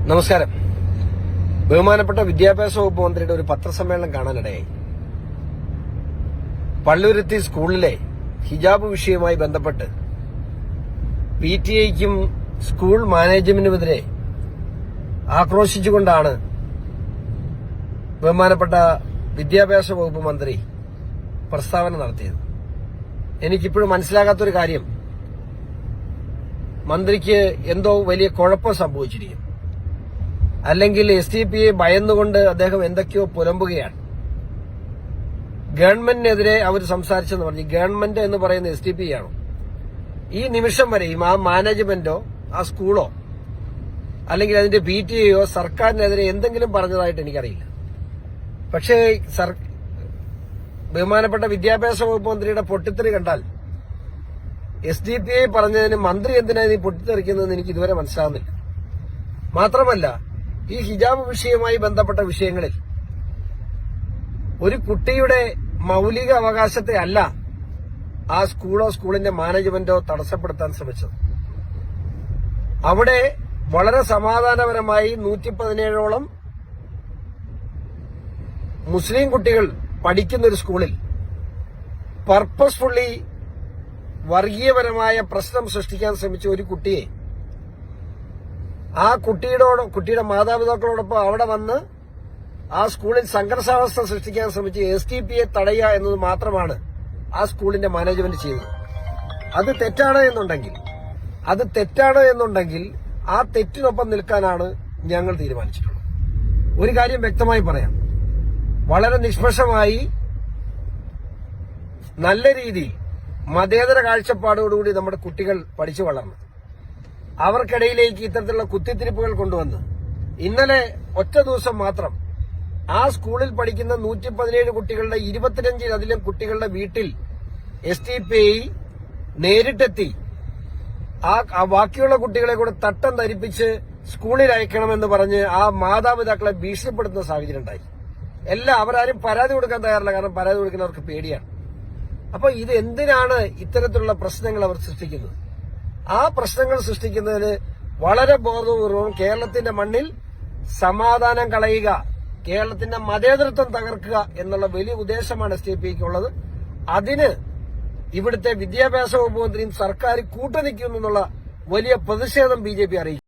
നമസ്കാരം. ബഹുമാനപ്പെട്ട വിദ്യാഭ്യാസ വകുപ്പ് മന്ത്രിയുടെ ഒരു പത്രസമ്മേളനം കാണാനിടയായി. പള്ളുരുത്തി സ്കൂളിലെ ഹിജാബ് വിഷയവുമായി ബന്ധപ്പെട്ട് PTA-ക്കും സ്കൂൾ മാനേജ്മെന്റിനുമെതിരെ ആക്രോശിച്ചുകൊണ്ടാണ് ബഹുമാനപ്പെട്ട വിദ്യാഭ്യാസ വകുപ്പ് മന്ത്രി പ്രസ്താവന നടത്തിയത്. എനിക്കിപ്പോഴും മനസ്സിലാകാത്തൊരു കാര്യം, മന്ത്രിക്ക് എന്തോ വലിയ കുഴപ്പം സംഭവിച്ചിരിക്കുന്നു, അല്ലെങ്കിൽ SDPയെ ഭയന്നുകൊണ്ട് അദ്ദേഹം എന്തൊക്കെയോ പുലമ്പുകയാണ്. ഗവൺമെന്റിനെതിരെ അവർ സംസാരിച്ചെന്ന് പറഞ്ഞു. ഗവൺമെന്റ് എന്ന് പറയുന്ന SDP ആണോ? ഈ നിമിഷം വരെയും ആ മാനേജ്മെന്റോ ആ സ്കൂളോ അല്ലെങ്കിൽ അതിന്റെ PTA-യോ സർക്കാരിനെതിരെ എന്തെങ്കിലും പറഞ്ഞതായിട്ട് എനിക്കറിയില്ല. പക്ഷേ ബഹുമാനപ്പെട്ട വിദ്യാഭ്യാസ വകുപ്പ് മന്ത്രിയുടെ പൊട്ടിത്തെറി കണ്ടാൽ SDPയെ പറഞ്ഞതിന് മന്ത്രി എന്തിനാണ് നീ പൊട്ടിത്തെറിക്കുന്നതെന്ന് എനിക്ക് ഇതുവരെ മനസ്സിലാകുന്നില്ല. മാത്രമല്ല, ഈ ഹിജാബ് വിഷയവുമായി ബന്ധപ്പെട്ട വിഷയങ്ങളിൽ ഒരു കുട്ടിയുടെ മൌലിക അവകാശത്തെ അല്ല ആ സ്കൂളോ സ്കൂളിന്റെ മാനേജ്മെന്റോ തടസ്സപ്പെടുത്താൻ ശ്രമിച്ചത്. അവിടെ വളരെ സമാധാനപരമായി 117ഓളം മുസ്ലിം കുട്ടികൾ പഠിക്കുന്ന ഒരു സ്കൂളിൽ പർപ്പസ്ഫുള്ളി വർഗീയപരമായ പ്രശ്നം സൃഷ്ടിക്കാൻ ശ്രമിച്ച ഒരു കുട്ടിയെ ആ കുട്ടിയുടെ മാതാപിതാക്കളോടൊപ്പം അവിടെ വന്ന് ആ സ്കൂളിൽ സംഘർഷാവസ്ഥ സൃഷ്ടിക്കാൻ ശ്രമിച്ച് SDPയെ തടയുക എന്നത് മാത്രമാണ് ആ സ്കൂളിന്റെ മാനേജ്മെന്റ് ചെയ്തത്. അത് തെറ്റാണ് എന്നുണ്ടെങ്കിൽ ആ തെറ്റിനൊപ്പം നിൽക്കാനാണ് ഞങ്ങൾ തീരുമാനിച്ചിട്ടുള്ളത്. ഒരു കാര്യം വ്യക്തമായി പറയാം, വളരെ നിഷ്പക്ഷമായി നല്ല രീതിയിൽ മതേതര കാഴ്ചപ്പാടോടുകൂടി നമ്മുടെ കുട്ടികൾ പഠിച്ചു വളർന്നു. അവർക്കിടയിലേക്ക് ഇത്തരത്തിലുള്ള കുത്തിത്തിരിപ്പുകൾ കൊണ്ടുവന്ന് ഇന്നലെ ഒറ്റ ദിവസം മാത്രം ആ സ്കൂളിൽ പഠിക്കുന്ന 117 കുട്ടികളുടെ 25-ലധികം കുട്ടികളുടെ വീട്ടിൽ SDPI നേരിട്ടെത്തി ആ ബാക്കിയുള്ള കുട്ടികളെ കൂടെ തട്ടം ധരിപ്പിച്ച് സ്കൂളിൽ അയക്കണമെന്ന് പറഞ്ഞ് ആ മാതാപിതാക്കളെ ഭീഷണിപ്പെടുത്തുന്ന സാഹചര്യം ഉണ്ടായി. അവരാരും പരാതി കൊടുക്കാൻ തയ്യാറില്ല, കാരണം പരാതി കൊടുക്കുന്നവർക്ക് പേടിയാണ്. അപ്പൊ ഇത് എന്തിനാണ് ഇത്തരത്തിലുള്ള പ്രശ്നങ്ങൾ അവർ സൃഷ്ടിക്കുന്നത്? ആ പ്രശ്നങ്ങൾ സൃഷ്ടിക്കുന്നതിന് വളരെ ബോധപൂർവം കേരളത്തിന്റെ മണ്ണിൽ സമാധാനം കളയുക, കേരളത്തിന്റെ മതേതരത്വം തകർക്കുക എന്നുള്ള വലിയ ഉദ്ദേശമാണ് SDPയ്ക്കുള്ളത്. അതിന് ഇവിടുത്തെ വിദ്യാഭ്യാസ വകുപ്പ് മന്ത്രിയും സർക്കാർ കൂട്ടുനിൽക്കുമെന്നുള്ള വലിയ പ്രതിഷേധം BJP അറിയിക്കും.